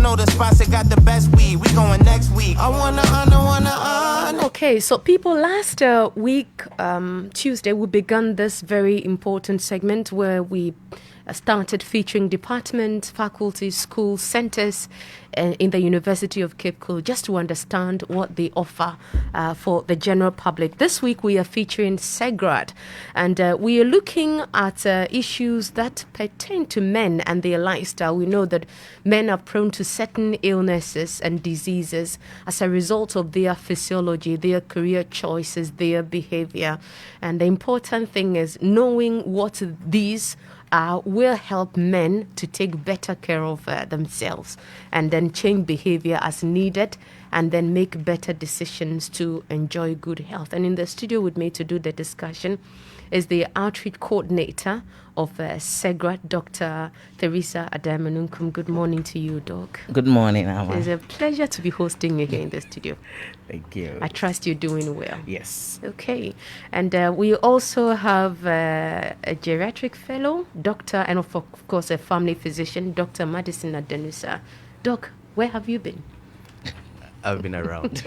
know the spots that got the best weed. We going next week. I wanna honor. Okay, so people, last week, Tuesday, we began this very important segment where we started featuring departments, faculties, schools, centers in the University of Cape Coast, just to understand what they offer for the general public. This week we are featuring CEGRAD, and we are looking at issues that pertain to men and their lifestyle. We know that men are prone to certain illnesses and diseases as a result of their physiology, their career choices, their behavior. And the important thing is knowing what these will help men to take better care of themselves and then change behavior as needed and then make better decisions to enjoy good health. And in the studio with me to do the discussion is the outreach coordinator of CEGRAD, Dr. Theresah Addai-Mununkum. Good morning to you, Doc. Good morning, Amma. It's a pleasure to be hosting you here in the studio. Thank you. I trust you're doing well. Yes. Okay. And we also have a geriatric fellow, doctor, and of course a family physician, Dr. Madison Adanusa. Doc, where have you been? I've been around.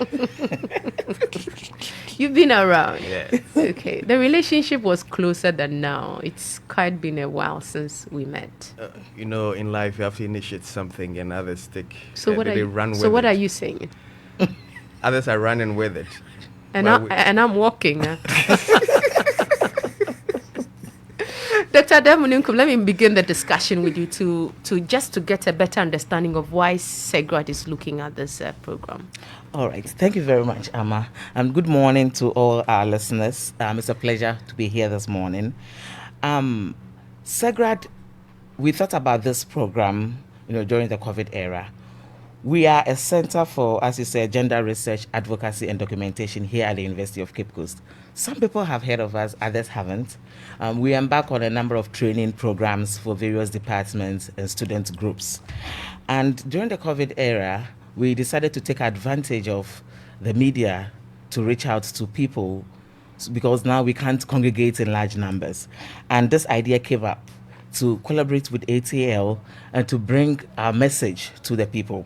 You've been around? Yes. Okay. The relationship was closer than now. It's quite been a while since we met. In life you have to initiate something and others stick. So what are you saying? Others are running with it. And I'm walking. Dr. Addai-Mununkum, let me begin the discussion with you to get a better understanding of why CEGRAD is looking at this program. All right. Thank you very much, Amma. And good morning to all our listeners. It's a pleasure to be here this morning. CEGRAD, we thought about this program, during the COVID era. We are a center for, as you said, gender research, advocacy, and documentation here at the University of Cape Coast. Some people have heard of us, others haven't. We embark on a number of training programs for various departments and student groups. And during the COVID era, we decided to take advantage of the media to reach out to people because now we can't congregate in large numbers. And this idea came up to collaborate with ATL and to bring our message to the people.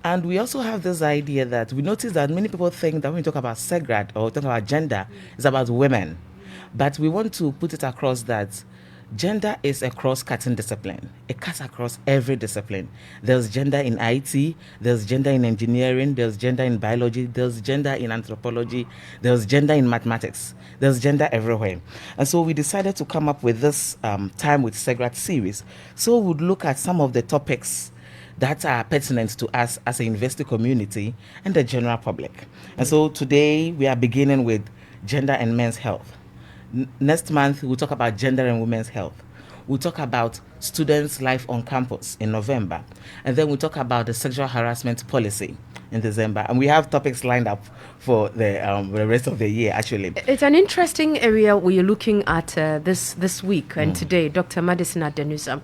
And we also have this idea that we notice that many people think that when we talk about CEGRAD or talk about gender, it's about women. But we want to put it across that gender is a cross-cutting discipline. It cuts across every discipline. There's gender in IT, there's gender in engineering, there's gender in biology, there's gender in anthropology, there's gender in mathematics, there's gender everywhere. And so we decided to come up with this Time with CEGRAD series. So we'd look at some of the topics that are pertinent to us as a university community and the general public. And so today we are beginning with gender and men's health. Next month, we'll talk about gender and women's health. We'll talk about students' life on campus in November. And then we'll talk about the sexual harassment policy in December. And we have topics lined up for the rest of the year, actually. It's an interesting area we are looking at this week and today, Dr. Madison Adanusa.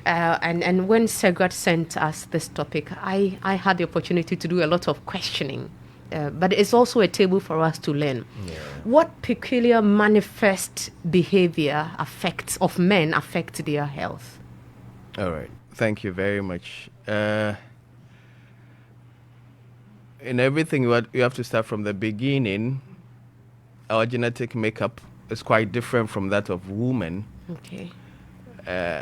And when CEGRAD sent us this topic, I had the opportunity to do a lot of questioning. But it's also a table for us to learn. Yeah. What peculiar manifest behavior of men affect their health? All right. Thank you very much. In everything, you have to start from the beginning. Our genetic makeup is quite different from that of women. Okay.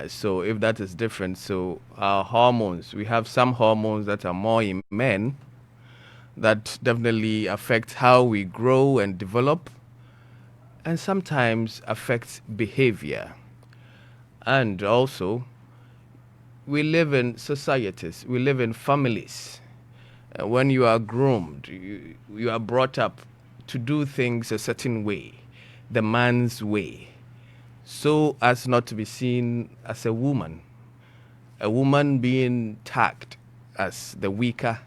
So if that is different, so our hormones, we have some hormones that are more in men that definitely affect how we grow and develop, and sometimes affect behavior. And also, we live in societies, we live in families. When you are groomed, you are brought up to do things a certain way, the man's way, so as not to be seen as a woman being tagged as the weaker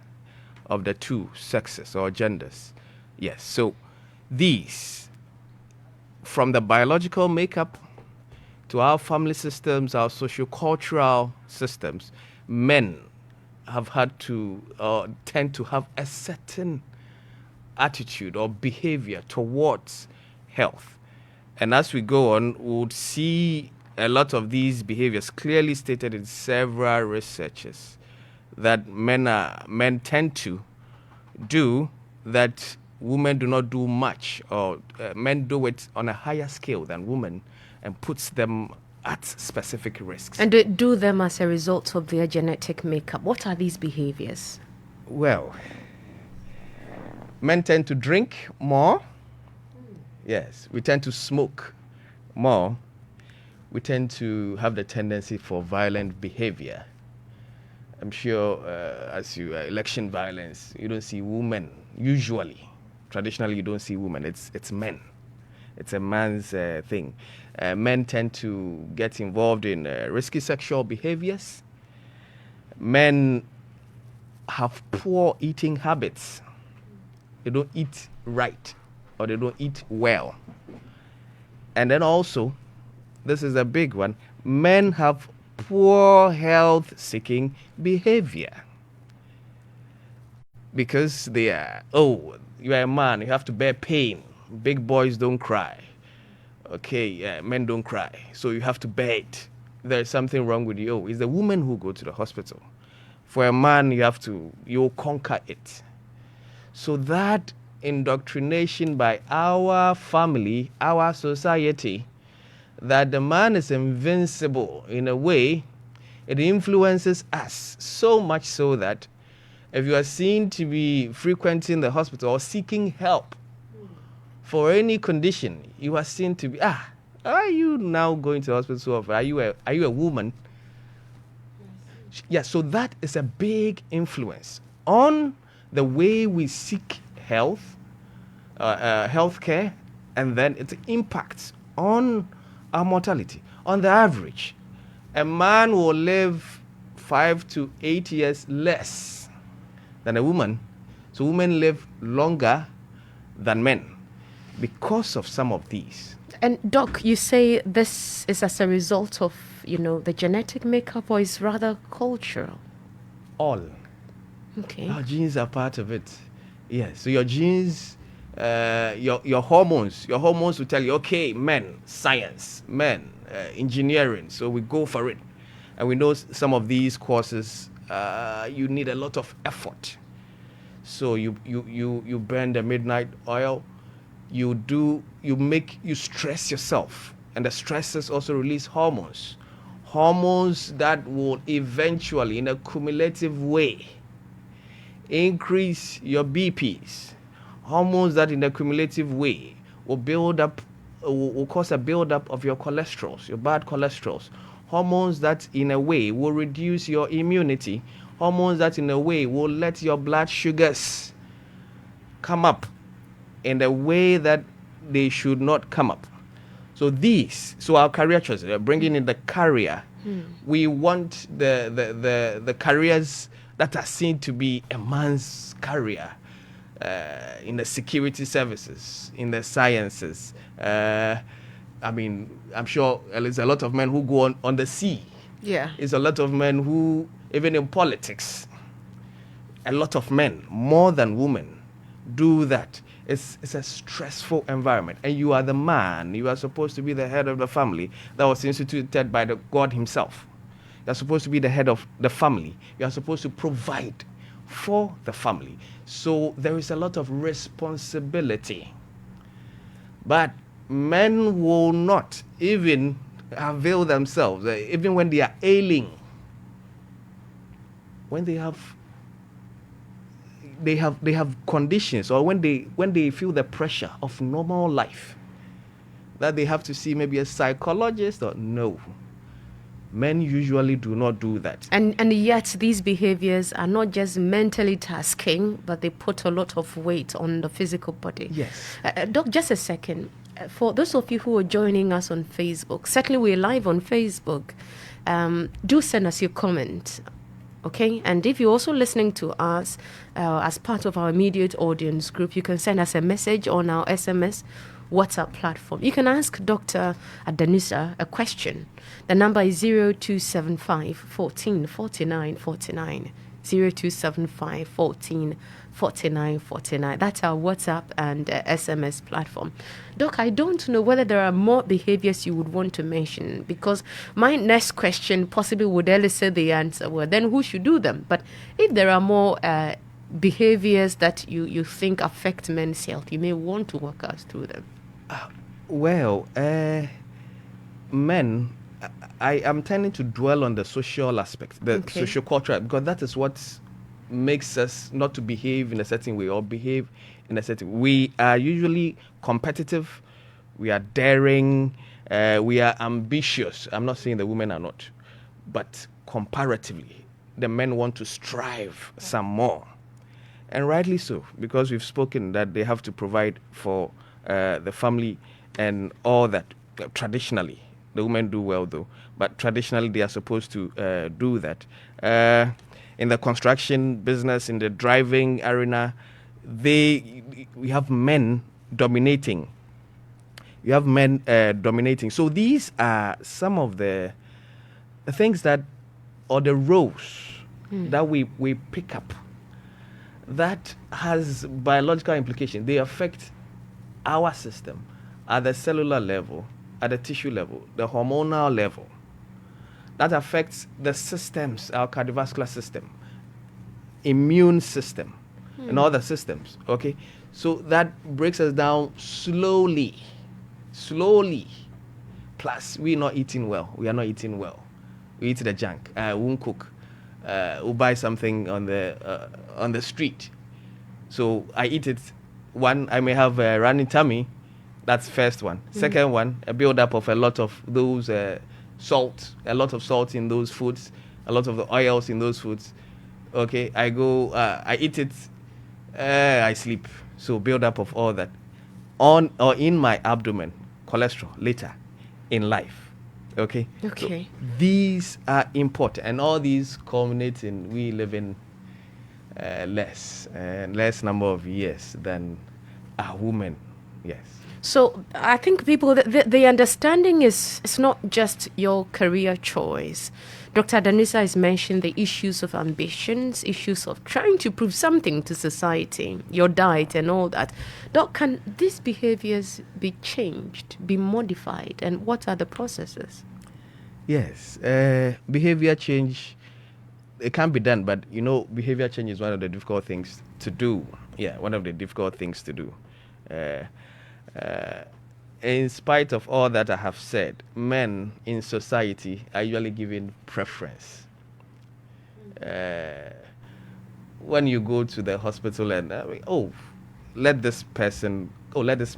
of the two sexes or genders. Yes, so these, from the biological makeup to our family systems, our socio-cultural systems, men have had to tend to have a certain attitude or behavior towards health. And as we go on, we would see a lot of these behaviors clearly stated in several researches that men tend to do that women do not do much, or men do it on a higher scale than women, and puts them at specific risks. And they do them as a result of their genetic makeup. What are these behaviors? Well, men tend to drink more. Yes, we tend to smoke more. We tend to have the tendency for violent behavior. I'm sure as you election violence, you don't see women usually. Traditionally, you don't see women. It's men. It's a man's thing. Men tend to get involved in risky sexual behaviors. Men have poor eating habits. They don't eat right, or they don't eat well. And then also, this is a big one, men have poor health-seeking behavior. Because they are, you are a man, you have to bear pain. Big boys don't cry. Okay, men don't cry, so you have to bear it. There's something wrong with you. It's the women who go to the hospital. For a man, you'll conquer it. So that indoctrination by our family, our society, that the man is invincible in a way, it influences us so much so that if you are seen to be frequenting the hospital or seeking help for any condition, you are seen to be, are you now going to the hospital? Are you a woman? Yeah, so that is a big influence on the way we seek health care, and then it impacts on our mortality. On the average, a man will live 5 to 8 years less than a woman. So women live longer than men because of some of these. And Doc, you say this is as a result of, the genetic makeup, or is rather cultural? All. Okay. Our genes are part of it. Yes. So your genes, your hormones will tell you, okay, men, science, men, engineering. So we go for it. And we know some of these courses, you need a lot of effort. So you burn the midnight oil. You stress yourself, and the stresses also release hormones that will eventually, in a cumulative way, increase your BPs. Hormones that, in a cumulative way, will cause a buildup of your cholesterols, your bad cholesterols. Hormones that, in a way, will reduce your immunity. Hormones that, in a way, will let your blood sugars come up in the way that they should not come up. So our career choices, bringing in the career, we want the careers that are seen to be a man's career, in the security services, in the sciences. I'm sure there's a lot of men who go on the sea. Yeah. There's a lot of men who, even in politics, a lot of men, more than women, do that. It's a stressful environment. And you are the man. You are supposed to be the head of the family that was instituted by the God himself. You are supposed to be the head of the family. You are supposed to provide for the family. So there is a lot of responsibility. But men will not even avail themselves, even when they are ailing. When they have conditions, or when they feel the pressure of normal life, that they have to see maybe a psychologist, or no. Men usually do not do that. And yet these behaviors are not just mentally tasking, but they put a lot of weight on the physical body. Yes. Doc, just a second. For those of you who are joining us on Facebook, certainly we're live on Facebook. Do send us your comment. Okay, and if you're also listening to us as part of our immediate audience group, you can send us a message on our SMS WhatsApp platform. You can ask Dr. Adanusa a question. The number is 0275 14 49 49. 0275 14 49 49. That's our WhatsApp and SMS platform. Doc, I don't know whether there are more behaviors you would want to mention, because my next question possibly would elicit the answer, well, then who should do them? But if there are more behaviors that you think affect men's health, you may want to walk us through them. Men, I am tending to dwell on the social aspect, the social cultural, because that is what makes us not to behave in a certain way or behave in a certain way. We are usually competitive, we are daring, we are ambitious. I'm not saying the women are not, but comparatively, the men want to strive some more. And rightly so, because we've spoken that they have to provide for the family and all that. Traditionally, the women do well though, but traditionally they are supposed to do that. In the construction business, in the driving arena, we have men dominating. You have men dominating. So these are some of the things that, or the roles that we pick up that has biological implications. They affect our system at the cellular level, at the tissue level, the hormonal level. That affects the systems, our cardiovascular system, immune system, and other systems, okay? So that breaks us down slowly. Plus, we're not eating well. We are not eating well. We eat the junk. We won't cook. We'll buy something on the street. So I eat it. One, I may have a running tummy. That's first one. Second one, a build-up of a lot of those salt, a lot of salt in those foods, a lot of the oils in those foods. Okay, I go, I eat it, I sleep. So build-up of all that. On or in my abdomen, cholesterol later in life. Okay? Okay. So these are important, and all these culminate in we live in less number of years than a woman. Yes. So I think people, the understanding is it's not just your career choice. Dr. Adanusa has mentioned the issues of ambitions, issues of trying to prove something to society, your diet and all that. Doc, can these behaviors be changed, be modified, and what are the processes? Yes, behavior change, it can be done, but behavior change is one of the difficult things to do. Yeah, one of the difficult things to do. In spite of all that I have said, men in society are usually given preference. When you go to the hospital and, let this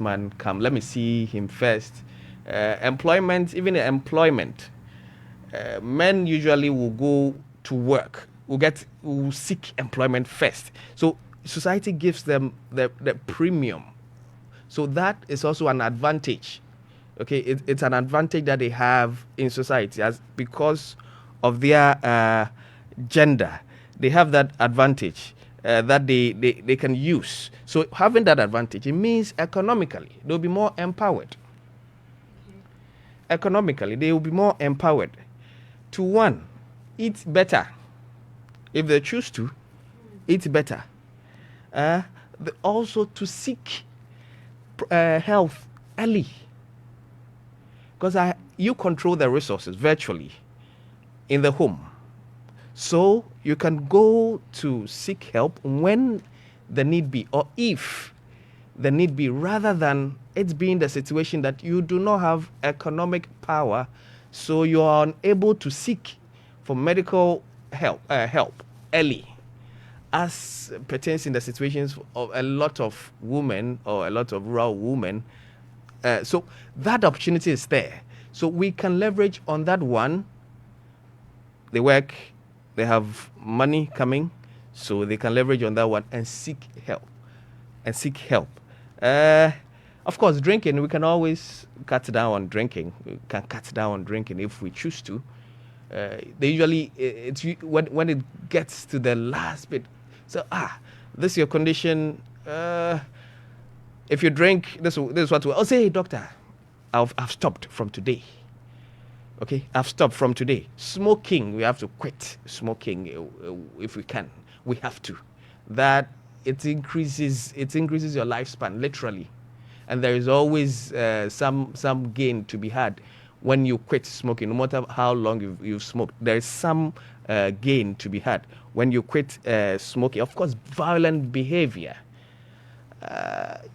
man come, let me see him first. Employment, men usually will go to work, will seek employment first. So society gives them the premium. So that is also an advantage. Okay, it's an advantage that they have in society because of their gender. They have that advantage that they can use. So having that advantage, it means economically they'll be more empowered. Economically, they will be more empowered to one, eat better. If they choose to, eat better. Also to seek health early, because you control the resources virtually in the home, so you can go to seek help when the need be, or if the need be, rather than it being the situation that you do not have economic power, so you are unable to seek for medical help early, as pertains in the situations of a lot of women or a lot of rural women. So that opportunity is there. So we can leverage on that one. They work, they have money coming, so they can leverage on that one and seek help. Of course, drinking, we can always cut down on drinking. We can cut down on drinking if we choose to. They usually, when it gets to the last bit, so this is your condition. If you drink, this is what I'll say. Hey, doctor, I've stopped from today. Okay, I've stopped from today. Smoking, we have to quit smoking if we can. We have to. That it increases your lifespan literally, and there is always some gain to be had when you quit smoking. No matter how long you've smoked, there is some gain to be had when you quit smoking. Of course, violent behavior.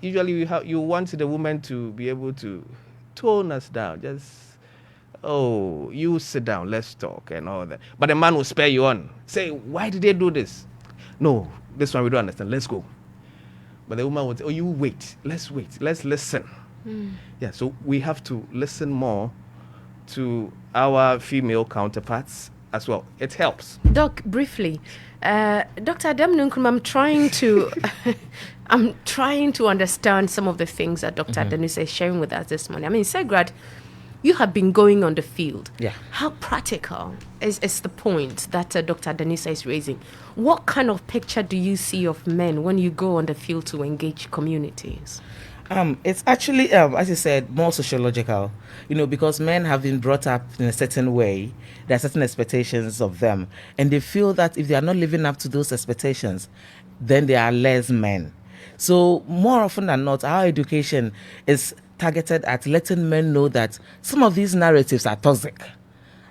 Usually, you want the woman to be able to tone us down. Just, oh, you sit down, let's talk and all that. But the man will spare you on. Say, why did they do this? No, this one we don't understand. Let's go. But the woman would say, oh, you wait. Let's listen. Yeah, so we have to listen more to our female counterparts as well. It helps. Doc, briefly, Dr. Addai-Mununkum, I'm trying to understand some of the things that Dr. Adanusa is sharing with us this morning. I mean, CEGRAD, you have been going on the field. Yeah. How practical is the point that Dr. Adanusa is raising? What kind of picture do you see of men when you go on the field to engage communities? It's actually, as you said, more sociological, because men have been brought up in a certain way. There are certain expectations of them, and they feel that if they are not living up to those expectations, then they are less men. So more often than not, our education is targeted at letting men know that some of these narratives are toxic.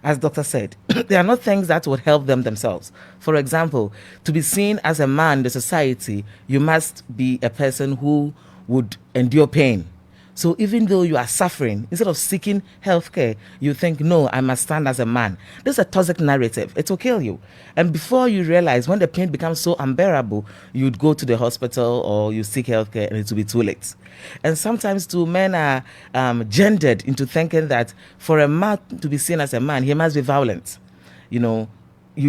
As Doctor said, they are not things that would help them themselves. For example, to be seen as a man in the society, you must be a person who would endure pain. So even though you are suffering, instead of seeking healthcare, you think, no, I must stand as a man. This is a toxic narrative. It will kill you. And before you realize, when the pain becomes so unbearable, you'd go to the hospital or you seek healthcare and it will be too late. And sometimes too, men are gendered into thinking that for a man to be seen as a man, he must be violent. You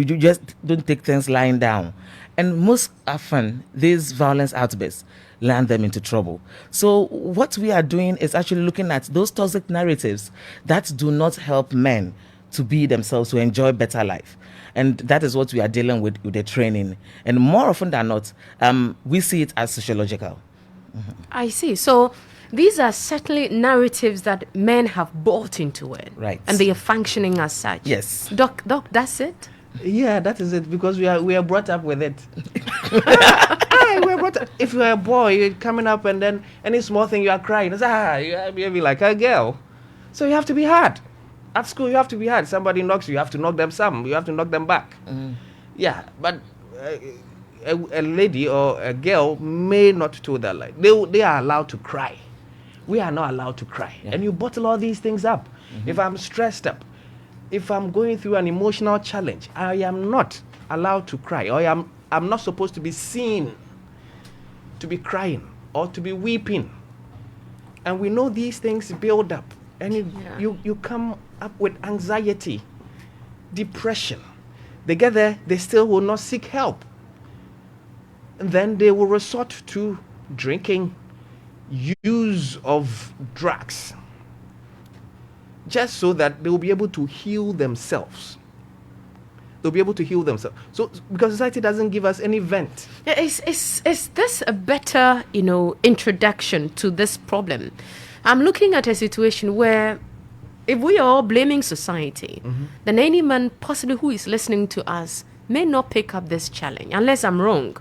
just don't take things lying down. And most often, these violence outbursts land them into trouble. So what we are doing is actually looking at those toxic narratives that do not help men to be themselves, to enjoy better life. And that is what we are dealing with the training. And more often than not, we see it as sociological. I see. So these are certainly narratives that men have bought into it. Right. And they are functioning as such. Yes. Doc, that's it? Yeah, that is it, because we are brought up with it. We're brought up. If you're a boy, you're coming up and then any small thing you are crying. You'll be like a girl. So you have to be hard. At school, you have to be hard. Somebody knocks you, you have to knock them some. You have to knock them back. Yeah, but a lady or a girl may not toe that line. They are allowed to cry. We are not allowed to cry. Yeah. And you bottle all these things up. If I'm stressed up, if I'm going through an emotional challenge, I am not allowed to cry, or I'm not supposed to be seen to be crying or to be weeping. And we know these things build up, and you come up with anxiety, depression. They get there, they still will not seek help. And then they will resort to drinking, use of drugs, just so that they will be able to heal themselves. They'll be able to heal themselves. So, because society doesn't give us any vent. Yeah, is this a better, introduction to this problem? I'm looking at a situation where if we are all blaming society, then any man possibly who is listening to us may not pick up this challenge, unless I'm wrong.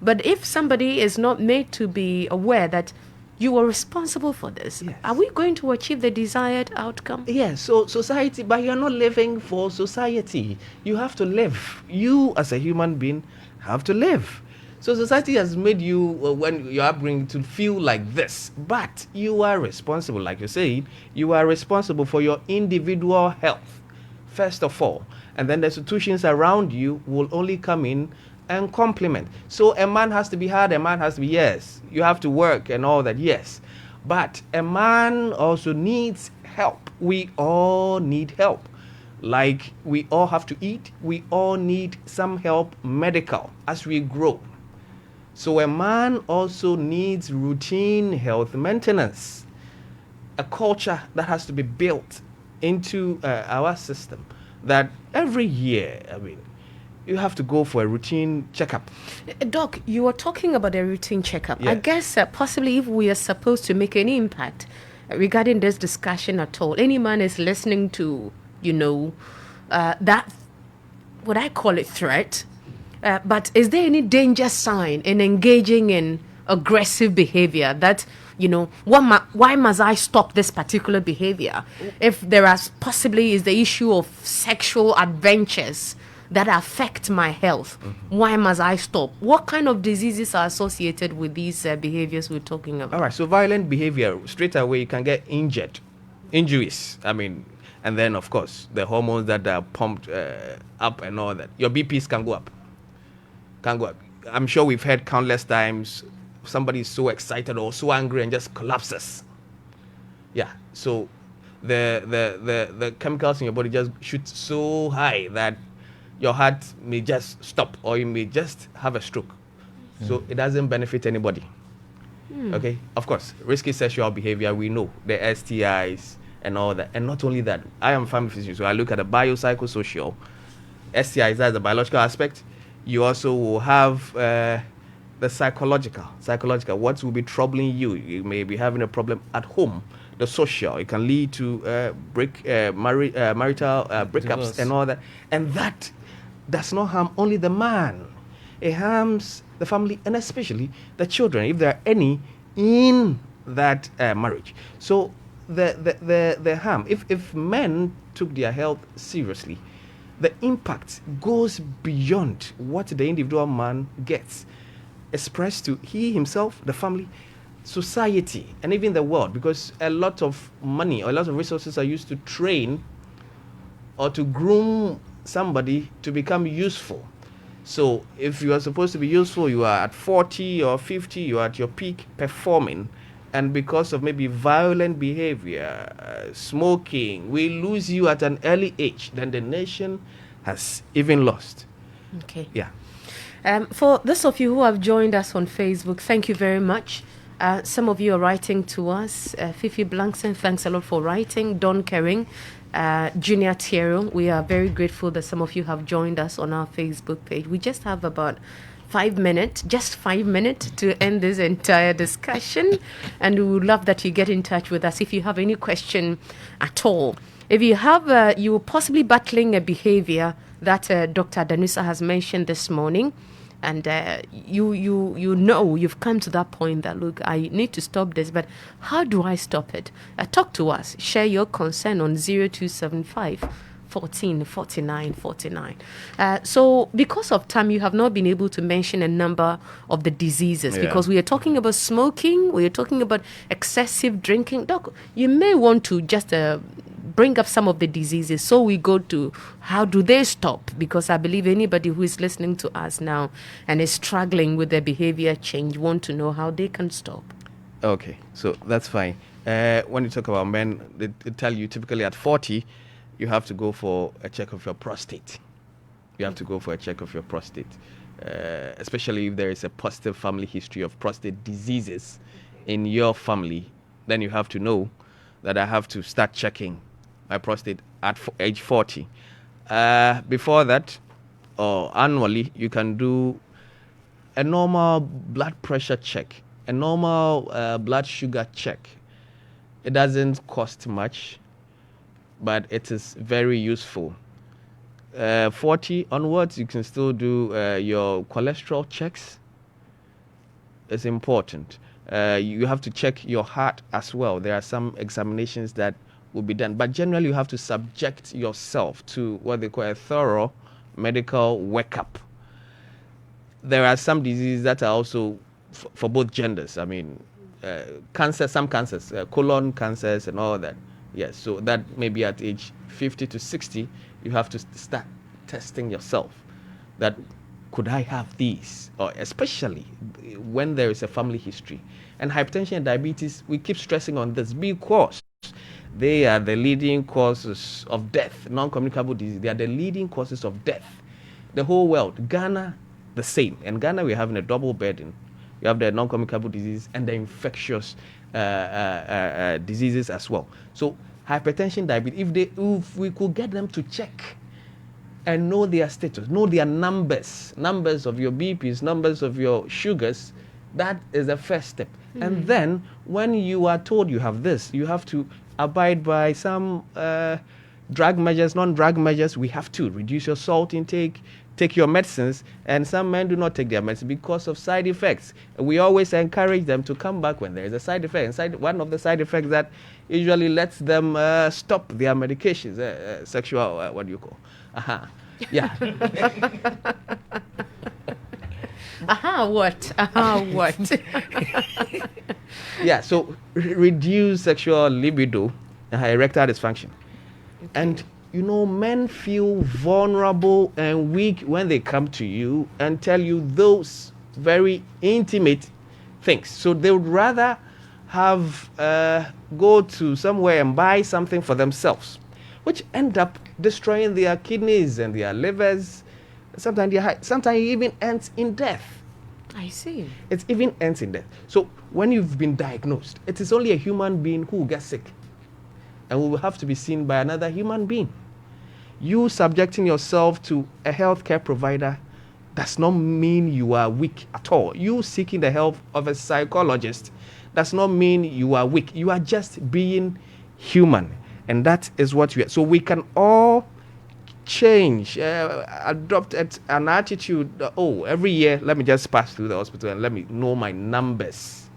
But if somebody is not made to be aware that you are responsible for this, yes, are we going to achieve the desired outcome? Yes, so society, but you're not living for society. You have to live. You as a human being have to live. So society has made you, when you're upbringing, to feel like this. But you are responsible, like you said, you are responsible for your individual health, first of all. And then the institutions around you will only come in and complement. So a man has to be hard, a man has to be, yes, you have to work and all that, yes. But a man also needs help. We all need help. Like we all have to eat, we all need some help medical as we grow. So a man also needs routine health maintenance, a culture that has to be built into our system, that every year, you have to go for a routine checkup. Doc, you were talking about a routine checkup. Yeah. I guess possibly if we are supposed to make any impact regarding this discussion at all, any man is listening to that, would I call it threat? But is there any danger sign in engaging in aggressive behavior that, why must I stop this particular behavior? If there possibly is the issue of sexual adventures that affect my health, why must I stop? What kind of diseases are associated with these behaviors we're talking about? All right, so violent behavior, straight away you can get injuries. And then of course the hormones that are pumped up and all that. Your BPs can go up. I'm sure we've heard countless times somebody is so excited or so angry and just collapses. Yeah, so the chemicals in your body just shoot so high that your heart may just stop or you may just have a stroke. So it doesn't benefit anybody. Okay, of course, risky sexual behavior, we know the STIs and all that. And not only that, I am a family physician, so I look at the biopsychosocial. STIs, that's the biological aspect. You also will have the psychological. What will be troubling you? You may be having a problem at home. The social, it can lead to marital breakups Divorce. and all that. And that does not harm only the man. It harms the family and especially the children, if there are any in that marriage. So the harm, if men took their health seriously, the impact goes beyond what the individual man gets, expressed to he himself, the family, society, and even the world, because a lot of money or a lot of resources are used to train or to groom somebody to become useful. So if you are supposed to be useful, you are at 40 or 50, you are at your peak performing, and because of maybe violent behavior, smoking, we lose you at an early age, then the nation has even lost. Okay. Yeah. For those of you who have joined us on Facebook, thank you very much. Some of you are writing to us. Fifi Blankson, thanks a lot for writing. Don Kering, Junior Thierry, we are very grateful that some of you have joined us on our Facebook page. We just have about 5 minutes to end this entire discussion, and we would love that you get in touch with us if you have any question at all. If you have, you're possibly battling a behavior that Dr. Adanusa has mentioned this morning, and you've come to that point that, look, I need to stop this, but how do I stop it? Talk to us. Share your concern on 0275 14 49 49. So because of time, you have not been able to mention a number of the diseases, because we are talking about smoking, we are talking about excessive drinking. Doc, you may want to just bring up some of the diseases, so we go to how do they stop, because I believe anybody who is listening to us now and is struggling with their behavior change want to know how they can stop. Okay, so that's fine. When you talk about men, they tell you typically at 40, you have to go for a check of your prostate. Especially if there is a positive family history of prostate diseases in your family, then you have to know that I have to start checking my prostate at age 40. Before that, or annually, you can do a normal blood pressure check, a normal blood sugar check. It doesn't cost much, but it is very useful. 40 onwards, you can still do your cholesterol checks. It's important. You have to check your heart as well. There are some examinations that will be done, but generally you have to subject yourself to what they call a thorough medical workup. There are some diseases that are also for both genders. I mean, cancer, some cancers, colon cancers and all that. Yes, so that maybe at age 50 to 60, you have to start testing yourself. That could I have these? Or especially when there is a family history. And hypertension and diabetes, we keep stressing on this because they are the leading causes of death. Non-communicable disease, they are the leading causes of death. The whole world, Ghana, the same. In Ghana, we're having a double burden. You have the non-communicable disease and the infectious diseases as well. So hypertension, diabetes, if we could get them to check and know their status, know their numbers of your BPs, numbers of your sugars, that is the first step. And then when you are told you have this, you have to abide by some drug measures, non-drug measures, we have to reduce your salt intake, take your medicines, and some men do not take their medicine because of side effects. We always encourage them to come back when there is a side effect. And one of the side effects that usually lets them stop their medications, sexual, what do you call? Yeah. What? What? Yeah, so reduce sexual libido, erectile dysfunction. Okay. And men feel vulnerable and weak when they come to you and tell you those very intimate things. So they would rather have go to somewhere and buy something for themselves, which end up destroying their kidneys and their livers. Sometimes it even ends in death. I see. It even ends in death. So when you've been diagnosed, it is only a human being who will get sick and will have to be seen by another human being. You subjecting yourself to a healthcare provider does not mean you are weak at all. You seeking the help of a psychologist does not mean you are weak. You are just being human. And that is what we are. So we can all change, adopt an attitude, every year, let me just pass through the hospital and let me know my numbers.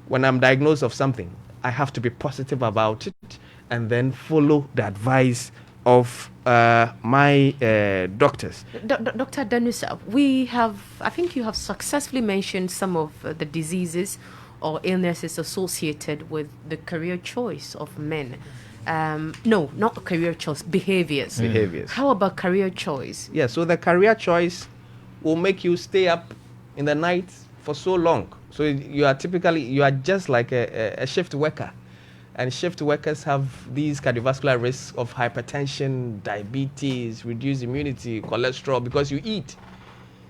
When I'm diagnosed of something, I have to be positive about it and then follow the advice of my doctors. Dr. Adanusa, I think you have successfully mentioned some of the diseases or illnesses associated with the career choice of men. No, not career choice, behaviors. Behaviors. How about career choice? Yeah, so the career choice will make you stay up in the night for so long. So you are just like a shift worker. And shift workers have these cardiovascular risks of hypertension, diabetes, reduced immunity, cholesterol, because you eat,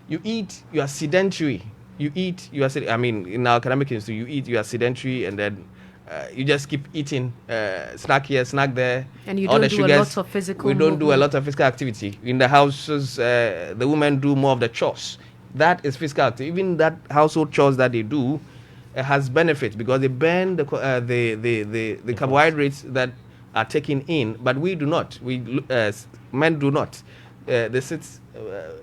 you are sedentary. In our academic institute, you eat, you are sedentary, and then you just keep eating, snack here, snack there. And you don't do a lot of physical movement. We don't do a lot of physical activity. In the houses, the women do more of the chores. That is physical activity. Even that household chores that they do has benefits because they burn the carbohydrates that are taken in, but we do not. Men do not. They sit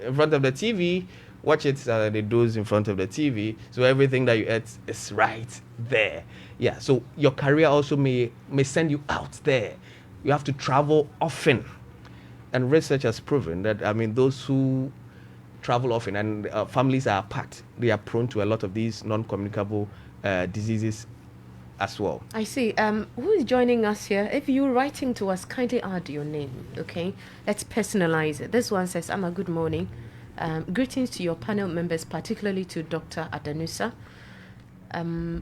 in front of the TV, watch it, they doze in front of the TV, so everything that you eat is right there. Yeah, so your career also may send you out there. You have to travel often. And research has proven that, those who travel often and families are apart, they are prone to a lot of these non-communicable diseases as well. I see. Who is joining us here? If you're writing to us, kindly add your name, okay? Let's personalize it. This one says, Amma, good morning. Greetings to your panel members, particularly to Dr. Adanusa.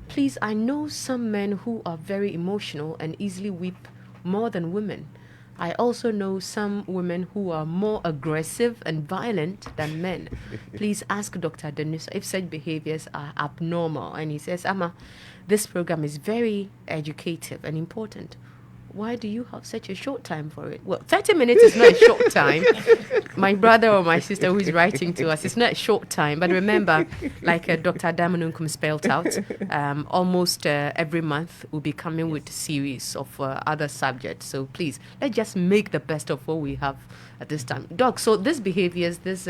Please, I know some men who are very emotional and easily weep more than women. I also know some women who are more aggressive and violent than men. Please ask Dr. Adanusa if such behaviors are abnormal. And he says, Amma, this program is very educative and important. Why do you have such a short time for it? Well, 30 minutes is not a short time. My brother or my sister who is writing to us, it's not a short time. But remember, like Dr. Addai-Mununkum spelled out, almost every month we'll be coming with a series of other subjects. So please, let's just make the best of what we have at this time. Doc, so these behaviors, this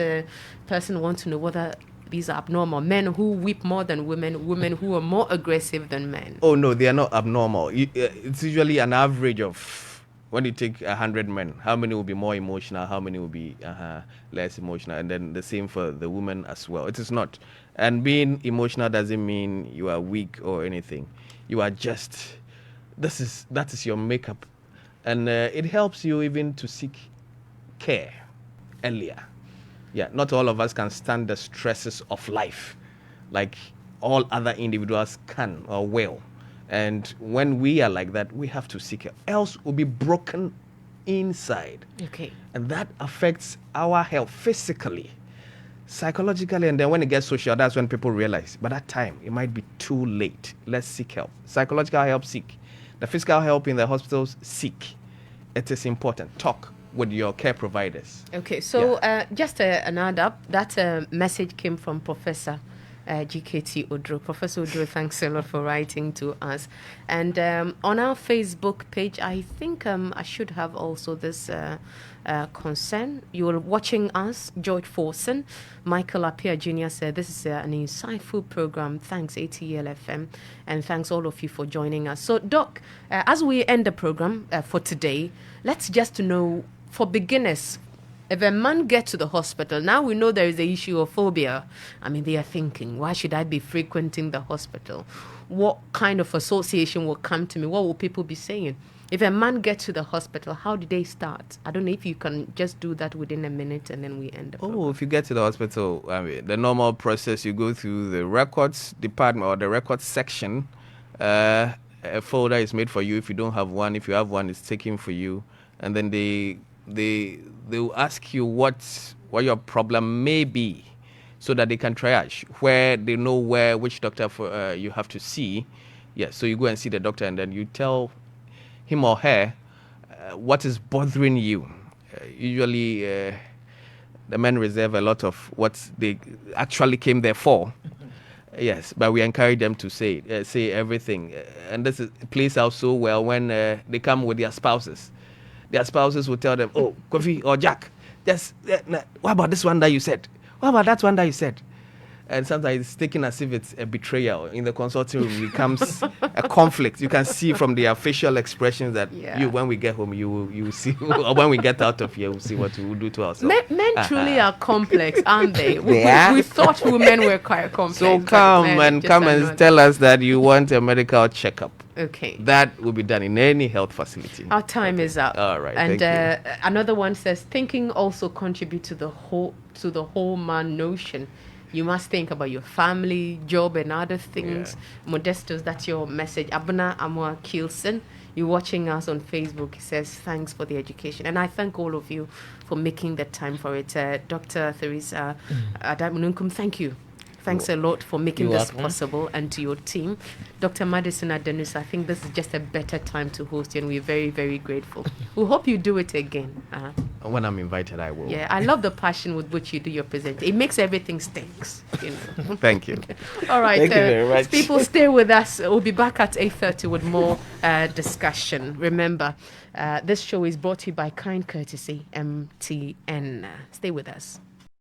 person wants to know whether these are abnormal. Men who weep more than women, women who are more aggressive than men. Oh, no, they are not abnormal. It's usually an average of, when you take 100 men, how many will be more emotional, how many will be less emotional, and then the same for the women as well. It is not. And being emotional doesn't mean you are weak or anything. You are just, that is your makeup. And it helps you even to seek care earlier. Yeah, not all of us can stand the stresses of life like all other individuals can or will. And when we are like that, we have to seek help. Else we'll be broken inside. Okay. And that affects our health physically, psychologically, and then when it gets social, that's when people realize, by that time, it might be too late. Let's seek help. Psychological help, seek. The physical help in the hospitals, seek. It is important. Talk with your care providers. Okay, so just an add up, that message came from Professor GKT Odro. Professor Odro, thanks a lot for writing to us. And on our Facebook page, I think I should have also this concern. You're watching us, George Forson. Michael Appiah Jr. said, this is an insightful program. Thanks, ATL FM. And thanks all of you for joining us. So, Doc, as we end the program for today, let's just know, for beginners, if a man gets to the hospital, now we know there is the issue of phobia. I mean, they are thinking, why should I be frequenting the hospital? What kind of association will come to me? What will people be saying? If a man gets to the hospital, how do they start? I don't know if you can just do that within a minute and then we end the program. If you get to the hospital, I mean, the normal process, you go through the records department or the records section. A folder is made for you if you don't have one. If you have one, it's taken for you. And then they will ask you what your problem may be, so that they can triage, where they know which doctor you have to see. Yeah, so you go and see the doctor, and then you tell him or her what is bothering you. Usually, the men reserve a lot of what they actually came there for. Yes, but we encourage them to say everything, and this plays out so well when they come with their spouses. Their spouses will tell them, "Oh, Kofi or Jack, what about this one that you said? What about that one that you said?" And sometimes it's taken as if it's a betrayal. In the consulting room, it becomes a conflict. You can see from their facial expressions that when we get home, you will see, or when we get out of here, we'll see what we will do to ourselves. Men truly are complex, aren't they? We thought women were quite complex. So come and tell us that you want a medical checkup. Okay. That will be done in any health facility. Our time is up. All right. And thank you. Another one says, thinking also contribute to the whole man notion. You must think about your family, job, and other things. Yeah. Modestus, that's your message. Abuna Amwa Kilson, you're watching us on Facebook. He says, thanks for the education. And I thank all of you for making the time for it. Dr. Theresah, Addai-Mununkum, thank you. Thanks a lot for making this possible, and to your team. Dr. Madison, Adanusa, I think this is just a better time to host you, and we're very, very grateful. We hope you do it again. When I'm invited, I will. Yeah, I love the passion with which you do your presentation. It makes everything stinks. Thank you. All right. Thank you very much. People, stay with us. We'll be back at 8:30 with more discussion. Remember, this show is brought to you by kind courtesy MTN. Stay with us.